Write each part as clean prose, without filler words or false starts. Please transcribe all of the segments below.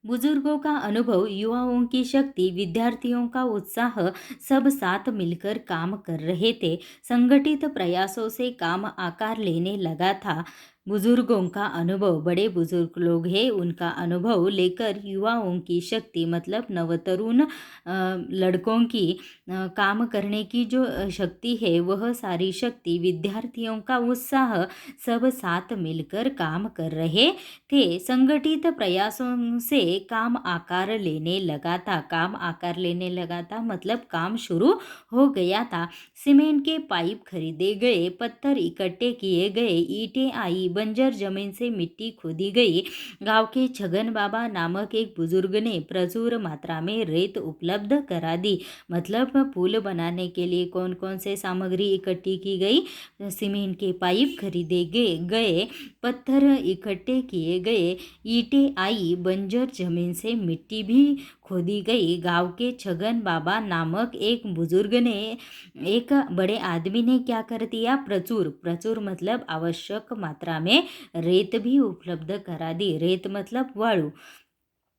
बुजुर्गों का अनुभव, युवाओं की शक्ति, विद्यार्थियों का उत्साह, सब साथ मिलकर काम कर रहे थे। संगठित प्रयासों से काम आकार लेने लगा था। बुजुर्गों का अनुभव, बड़े बुजुर्ग लोग हैं, उनका अनुभव लेकर युवाओं की शक्ति मतलब नवतरुण लड़कों की काम करने की जो शक्ति है, वह सारी शक्ति, विद्यार्थियों का उत्साह, सब साथ मिलकर काम कर रहे थे। संगठित प्रयासों से काम आकार लेने लगा था। काम आकार लेने लगा था मतलब काम शुरू हो गया था। सीमेंट के पाइप खरीदे गए, पत्थर इकट्ठे किए गए, ईंटें आई, बंजर जमीन से मिट्टी खोदी गई। गांव के छगन बाबा नामक एक बुजुर्ग ने प्रचुर मात्रा में रेत उपलब्ध करा दी। मतलब पुल बनाने के लिए कौन कौन से सामग्री इकट्ठी की गई? सीमेंट के पाइप खरीदे गए, पत्थर इकट्ठे किए गए, ईंटें आई, बंजर जमीन से मिट्टी भी खोदी गई। गांव के छगन बाबा नामक एक बुजुर्ग ने, एक बड़े आदमी ने क्या कर दिया? प्रचुर प्रचुर मतलब आवश्यक मात्रा में रेत भी उपलब्ध करा दी। रेत मतलब वाळू।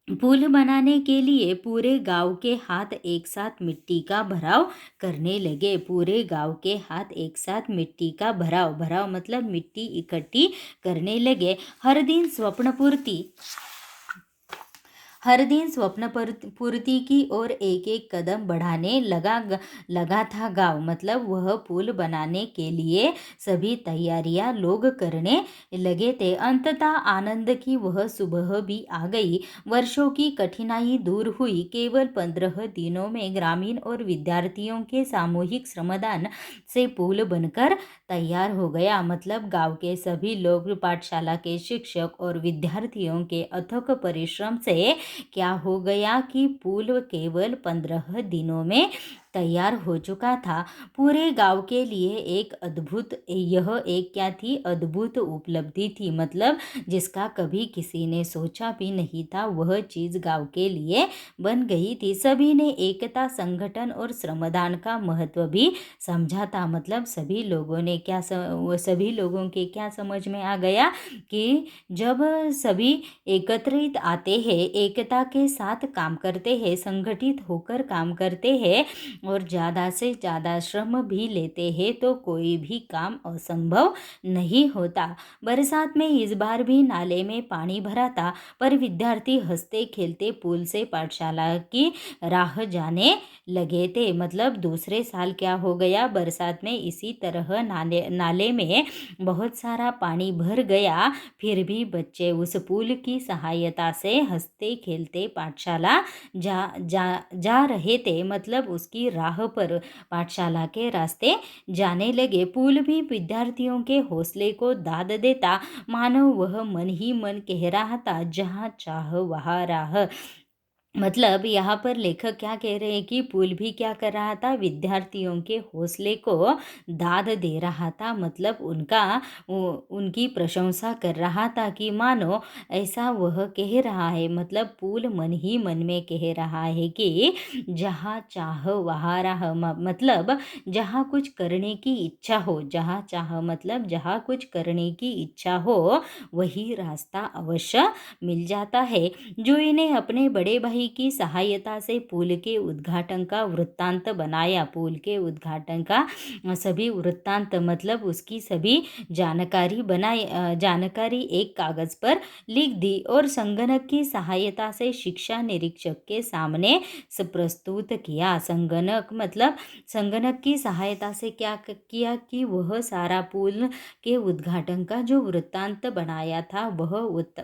पुल बनाने के लिए पूरे गांव के हाथ एक साथ मिट्टी का भराव करने लगे। पूरे गांव के हाथ एक साथ मिट्टी का भराव भराव मतलब मिट्टी इकट्ठी करने लगे। हर दिन स्वप्न पूर्ति की ओर एक एक कदम बढ़ाने लगा था गांव। मतलब वह पुल बनाने के लिए सभी तैयारियां लोग करने लगे थे। अंततः आनंद की वह सुबह भी आ गई। वर्षों की कठिनाई दूर हुई। केवल 15 दिनों में ग्रामीण और विद्यार्थियों के सामूहिक श्रमदान से पुल बनकर तैयार हो गया। मतलब गांव के सभी लोग, पाठशाला के शिक्षक और विद्यार्थियों के अथक परिश्रम से क्या हो गया कि पुल केवल 15 दिनों में तैयार हो चुका था। पूरे गांव के लिए यह एक क्या थी? अद्भुत उपलब्धि थी। मतलब जिसका कभी किसी ने सोचा भी नहीं था, वह चीज गांव के लिए बन गई थी। सभी ने एकता, संगठन और श्रमदान का महत्व भी समझा था। मतलब सभी लोगों के क्या समझ में आ गया कि जब सभी एकत्रित आते हैं, एकता के साथ काम करते हैं, संगठित होकर काम करते हैं और ज़्यादा से ज़्यादा श्रम भी लेते हैं, तो कोई भी काम असंभव नहीं होता। बरसात में इस बार भी नाले में पानी भरा था, पर विद्यार्थी हंसते खेलते पुल से पाठशाला की राह जाने लगे थे। मतलब दूसरे साल क्या हो गया? बरसात में इसी तरह नाले में बहुत सारा पानी भर गया, फिर भी बच्चे उस पुल की सहायता से हंसते खेलते पाठशाला जा रहे थे। मतलब उसकी राह पर, पाठशाला के रास्ते जाने लगे। पुल भी विद्यार्थियों के हौसले को दाद देता, मानो वह मन ही मन कह रहा था, जहाँ चाह वहाँ राह। मतलब यहाँ पर लेखक क्या कह रहे हैं कि पुल भी क्या कर रहा था? विद्यार्थियों के हौसले को दाद दे रहा था। मतलब उनकी प्रशंसा कर रहा था कि मानो ऐसा वह कह रहा है। मतलब पुल मन ही मन में कह रहा है कि जहाँ चाह वहाँ राह। मतलब जहाँ कुछ करने की इच्छा हो, जहाँ चाह मतलब जहाँ कुछ करने की इच्छा हो, वही रास्ता अवश्य मिल जाता है। जोई ने अपने बड़े भाई की सहायता से पुल के उद्घाटन का वृत्तांत बनाया। पुल के उद्घाटन का सभी वृत्तांत मतलब उसकी सभी जानकारी एक कागज पर लिख दी और संगणक की सहायता से शिक्षा निरीक्षक के सामने प्रस्तुत किया। संगणक की सहायता से क्या किया कि वह सारा पुल के उद्घाटन का जो वृत्तांत बनाया था, वह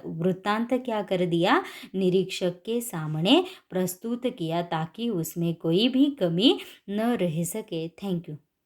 वृत्तांत क्या कर दिया? निरीक्षक के सामने प्रस्तुत किया, ताकि उसमें कोई भी कमी न रह सके। Thank you.